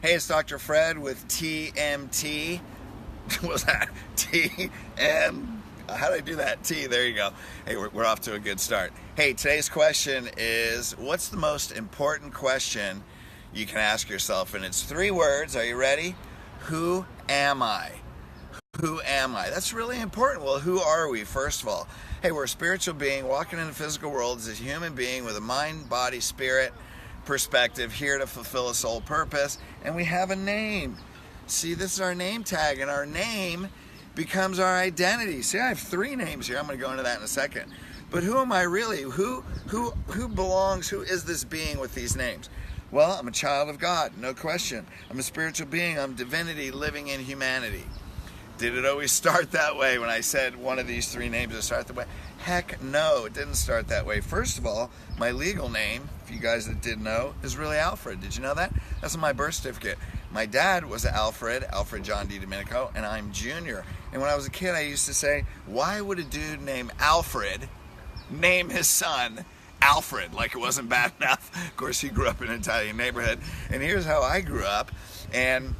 Hey, it's Dr. Fred with TMT. What was that? TM. How did I do that? T. There you go. Hey, we're off to a good start. Hey, today's question is, what's the most important question you can ask yourself? And it's 3 words. Are you ready? Who am I? Who am I? That's really important. Well, who are we, first of all? Hey, we're a spiritual being walking in the physical world as a human being with a mind, body, spirit perspective, here to fulfill a soul purpose, and we have a name. See, this is our name tag, and our name becomes our identity. See, I have 3 names here. I'm going to go into that in a second. But who am I really? Who belongs? Who is this being with these names? Well, I'm a child of God, no question. I'm a spiritual being. I'm divinity living in humanity. Did it always start that way when I said one of these 3 names to start that way? Heck no, it didn't start that way. First of all, my legal name, if you guys that didn't know, is really Alfred. Did you know that? That's on my birth certificate. My dad was Alfred John D. Domenico, and I'm Junior. And when I was a kid, I used to say, why would a dude named Alfred name his son Alfred? Like it wasn't bad enough. Of course, he grew up in an Italian neighborhood. And here's how I grew up. And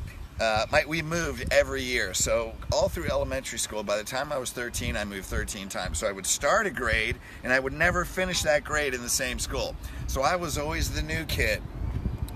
we moved every year. So all through elementary school, by the time I was 13, I moved 13 times. So I would start a grade, and I would never finish that grade in the same school. So I was always the new kid.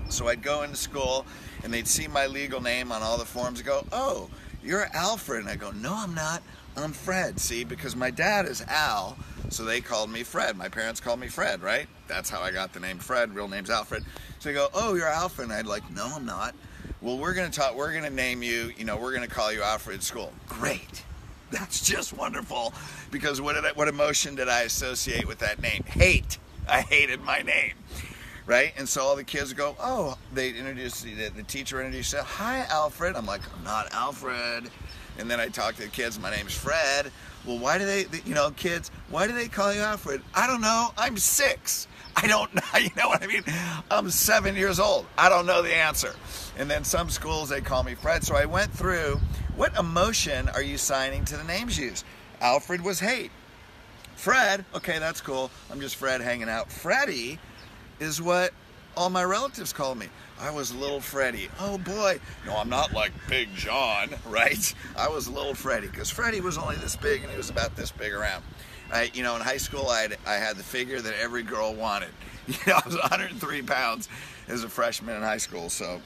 So I'd go into school, and they'd see my legal name on all the forms and go, oh, you're Alfred. And I go, no, I'm not. I'm Fred. See, because my dad is Al, so they called me Fred. My parents called me Fred, right? That's how I got the name Fred. Real name's Alfred. So they go, oh, you're Alfred. And I'd like, no, I'm not. Well, we're going to name you, we're going to call you Alfred at school. Great. That's just wonderful. Because what emotion did I associate with that name? Hate. I hated my name. Right? And so all the kids go, oh, the teacher introduced, hi, Alfred. I'm like, I'm not Alfred. And then I talk to the kids, my name's Fred. Well, why do they, kids, why do they call you Alfred? I don't know. I'm 6. I don't know, you know what I mean? I'm 7 years old. I don't know the answer. And then some schools, they call me Fred. So I went through, what emotion are you signing to the names used? Alfred was hate. Fred, okay, that's cool. I'm just Fred hanging out. Freddie is what all my relatives called me. I was little Freddie. Oh boy. No, I'm not like Big John, right? I was little Freddie, because Freddie was only this big and he was about this big around. In high school, I had the figure that every girl wanted. I was 103 pounds as a freshman in high school. So,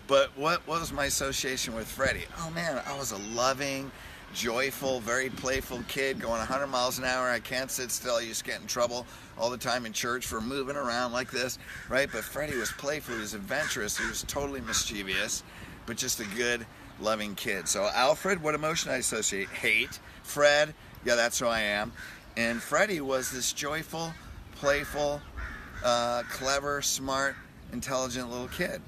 but what was my association with Freddie? Oh man, I was a loving, joyful, very playful kid going 100 miles an hour. I can't sit still. I used to get in trouble all the time in church for moving around like this, right? But Freddie was playful. He was adventurous. He was totally mischievous, but just a good, loving kid. So Alfred, what emotion I associate? Hate. Fred, yeah, that's who I am. And Freddie was this joyful, playful, clever, smart, intelligent little kid.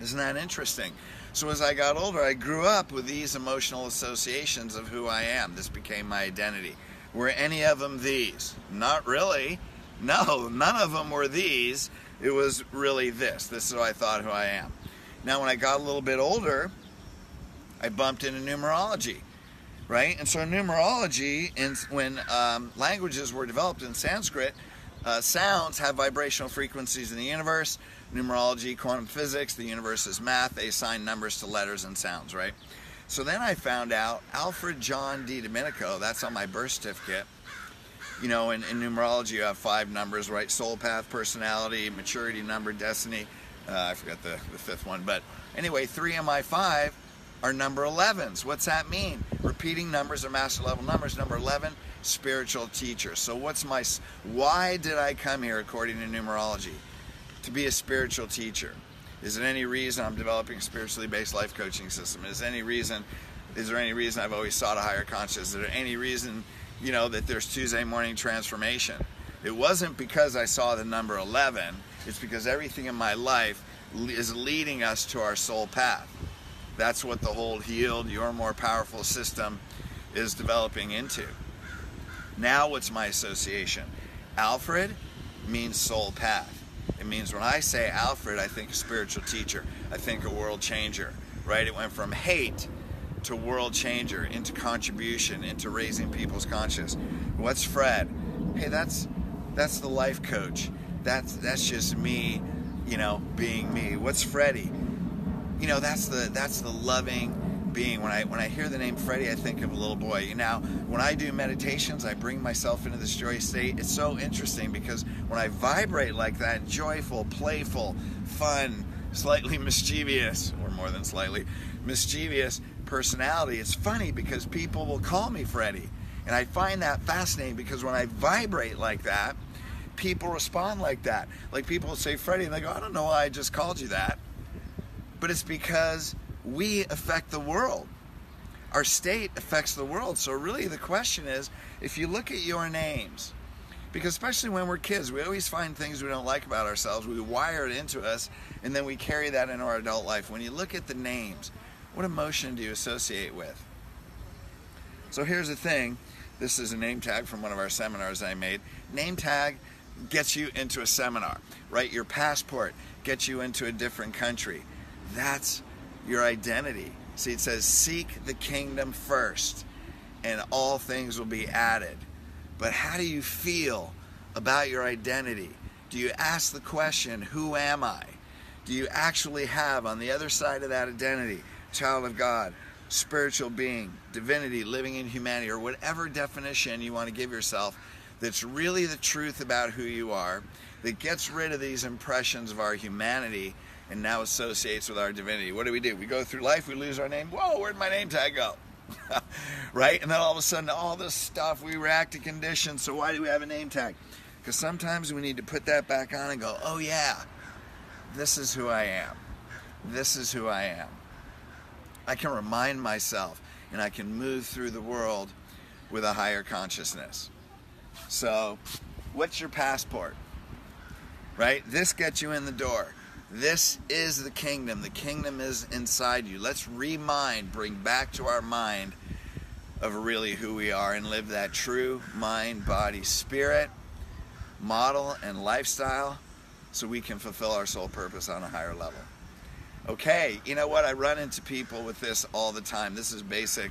Isn't that interesting? So as I got older, I grew up with these emotional associations of who I am. This became my identity. Were any of them these? Not really. No, none of them were these. It was really this. This is what I thought who I am. Now, when I got a little bit older, I bumped into numerology. Right? And so numerology, when languages were developed in Sanskrit, sounds have vibrational frequencies in the universe. Numerology, quantum physics, the universe is math. They assign numbers to letters and sounds, right? So then I found out Alfred John D. Domenico, that's on my birth certificate. In numerology you have 5 numbers, right? Soul path, personality, maturity number, destiny. I forgot the 5th one. But anyway, 3 of my 5 are number 11s. What's that mean? Repeating numbers are master level numbers. Number 11, spiritual teacher. So why did I come here according to numerology? To be a spiritual teacher. Is there any reason I'm developing a spiritually based life coaching system? Is there any reason I've always sought a higher consciousness? Is there any reason, that there's Tuesday morning transformation? It wasn't because I saw the number 11. It's because everything in my life is leading us to our soul path. That's what the whole healed, your more powerful system is developing into. Now what's my association? Alfred means soul path. It means when I say Alfred, I think a spiritual teacher. I think a world changer, right? It went from hate to world changer, into contribution, into raising people's consciousness. What's Fred? Hey, that's the life coach. That's just me, being me. What's Freddie? That's the loving being. When I hear the name Freddie, I think of a little boy. When I do meditations, I bring myself into this joyous state. It's so interesting because when I vibrate like that, joyful, playful, fun, slightly mischievous, or more than slightly mischievous personality, it's funny because people will call me Freddie. And I find that fascinating because when I vibrate like that, people respond like that. Like people will say Freddie, and they go, I don't know why I just called you that. But it's because we affect the world. Our state affects the world. So really the question is, if you look at your names, because especially when we're kids, we always find things we don't like about ourselves. We wire it into us, and then we carry that into our adult life. When you look at the names, what emotion do you associate with? So here's the thing. This is a name tag from one of our seminars I made. Name tag gets you into a seminar, right? Your passport gets you into a different country. That's your identity. See, it says, seek the kingdom first, and all things will be added. But how do you feel about your identity? Do you ask the question, who am I? Do you actually have on the other side of that identity, child of God, spiritual being, divinity, living in humanity, or whatever definition you want to give yourself, that's really the truth about who you are, that gets rid of these impressions of our humanity and now associates with our divinity? What do? We go through life, we lose our name. Whoa, where'd my name tag go? Right? And then all of a sudden, all this stuff, we react to conditions. So why do we have a name tag? Because sometimes we need to put that back on and go, oh yeah, this is who I am. This is who I am. I can remind myself, and I can move through the world with a higher consciousness. So, what's your passport? Right? This gets you in the door. This is the kingdom. The kingdom is inside you. Let's bring back to our mind of really who we are and live that true mind, body, spirit model and lifestyle so we can fulfill our soul purpose on a higher level. Okay, you know what? I run into people with this all the time. This is basic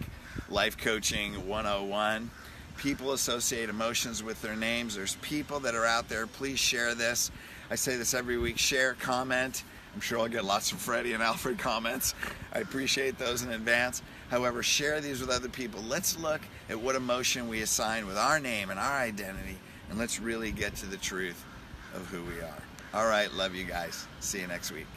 life coaching 101. People associate emotions with their names. There's people that are out there. Please share this. I say this every week. Share, comment. I'm sure I'll get lots of Freddie and Alfred comments. I appreciate those in advance. However, share these with other people. Let's look at what emotion we assign with our name and our identity, and let's really get to the truth of who we are. All right, love you guys. See you next week.